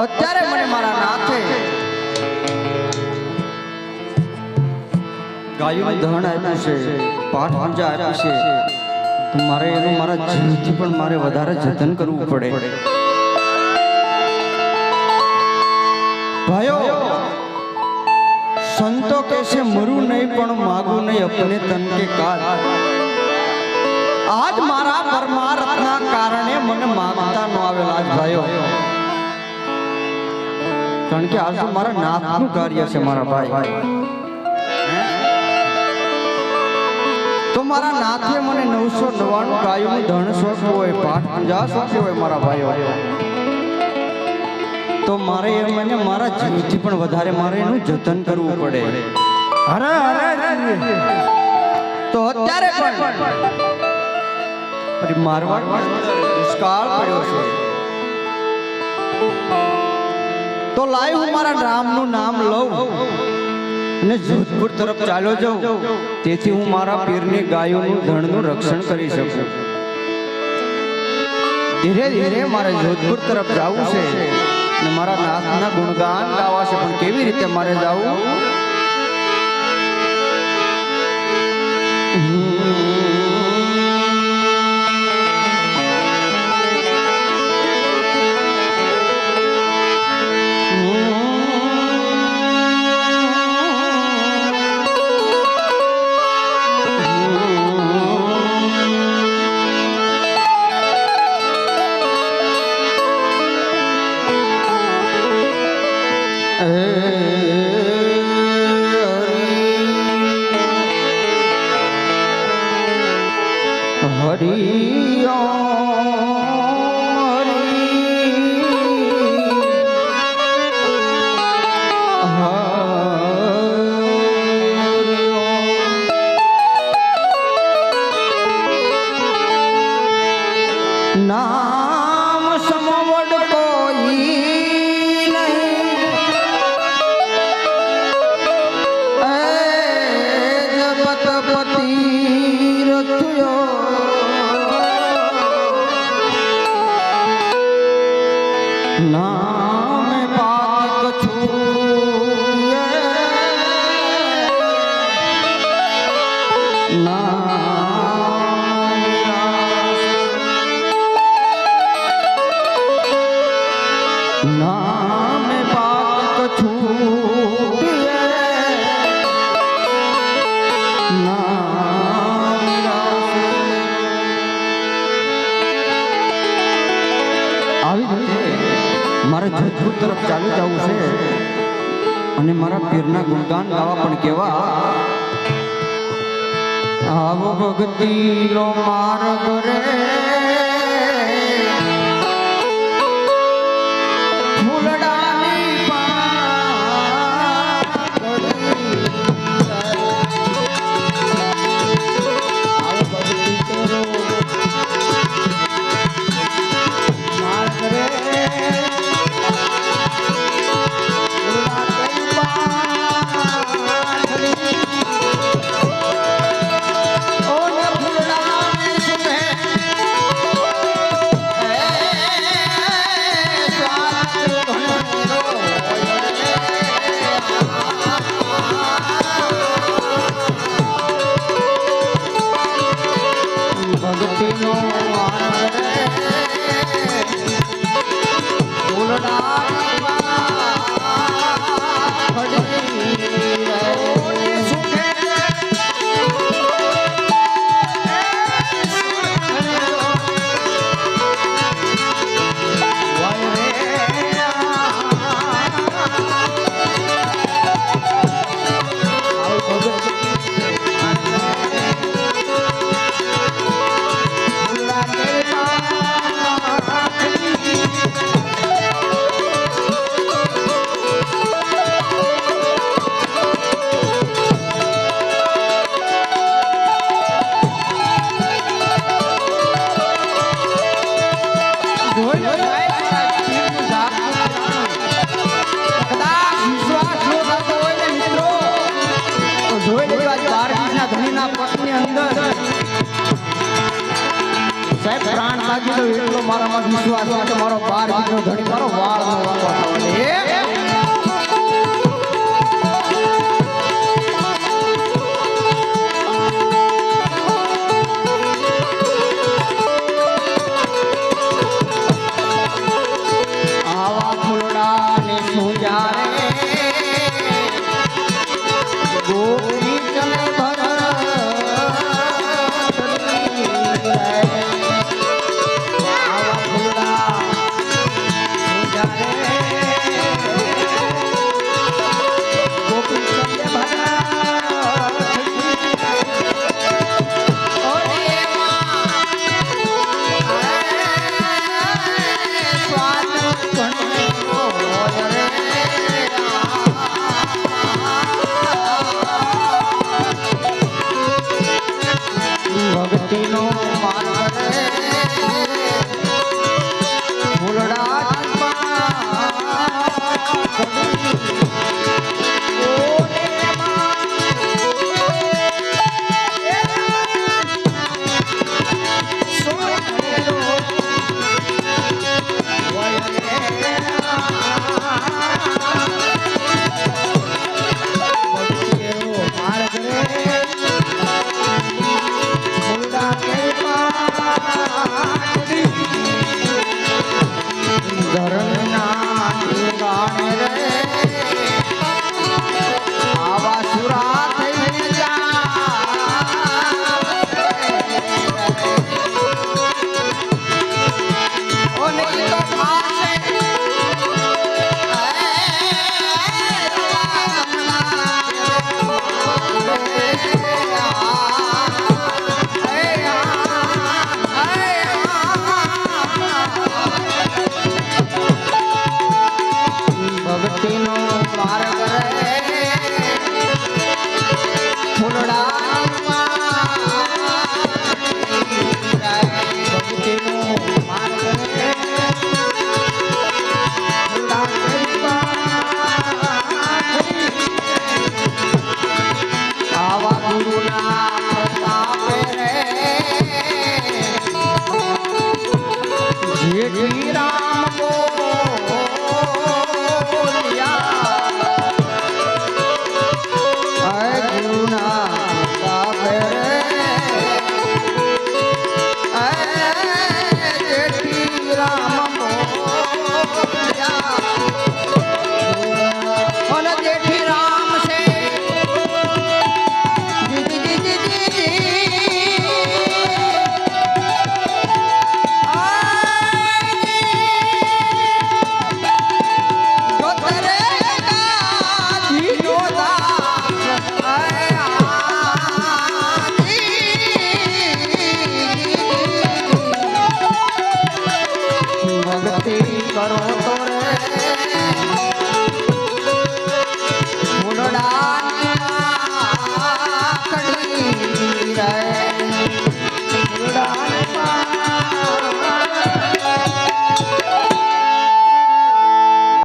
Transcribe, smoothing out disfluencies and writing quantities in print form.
અત્યારે મને મારા નાથે ગાયું ધન આપ્યું છે, પાઠ પૂજા આપી છે, તો મારે એનું મારા જીવથી પણ મારે વધારે જતન કરવું પડે. ભાઈઓ, સંતો કહેશે મરું નહીં પણ માગું નહીં અપને તન કે કાજ. આજ મારા પરમાર્થના કારણે મને માગતા ન આવેલા જ ભાઈઓ, કારણ કે આજ મારા નાથનું કાર્ય છે મારા ભાઈ. તો મારા નાથે મને 999 ગાયોનું ધન સોંપ્યું હોય, પાઠ પૂજા સોંપ્યું હોય મારા ભાઈઓ, તો મારે એ મને મારા જીવથી પણ વધારે મારે એનું જતન કરવું પડે. અરે તો અત્યારે પણ મારવાડમાં દુષ્કાળ પડ્યો છે, તો લાય હું મારા રામનું નામ લઉં અને જોધપુર તરફ ચાલ્યો જાઉં, તેથી હું મારા પીરની ગાયોનું ધણનું રક્ષણ કરી શકું. ધીરે ધીરે મારે જોધપુર તરફ જવું છે અને મારા નાથના ગુણગાન ગાવા છે, પણ કેવી રીતે મારે જવું? નામ સમવડ કોઈ નહીં, એ જપતપતિ રથયો. નામે પાક છું નામે પાક છૂટીએ આવી રીતે મારે જોધપુર તરફ ચાલી જવું છે અને મારા પીરના ગુણગાન ગાવા. પણ કેવા? આવો ભક્તિનો માર્ગ રે, સાહેબ પ્રાણ લાગી તો એટલો મારામાં વિશ્વાસ છે કે મારો 12 વીઘનો ધણી મારો વાળનો વાળો થવાનો છે. ભક્તિ કરો તો રે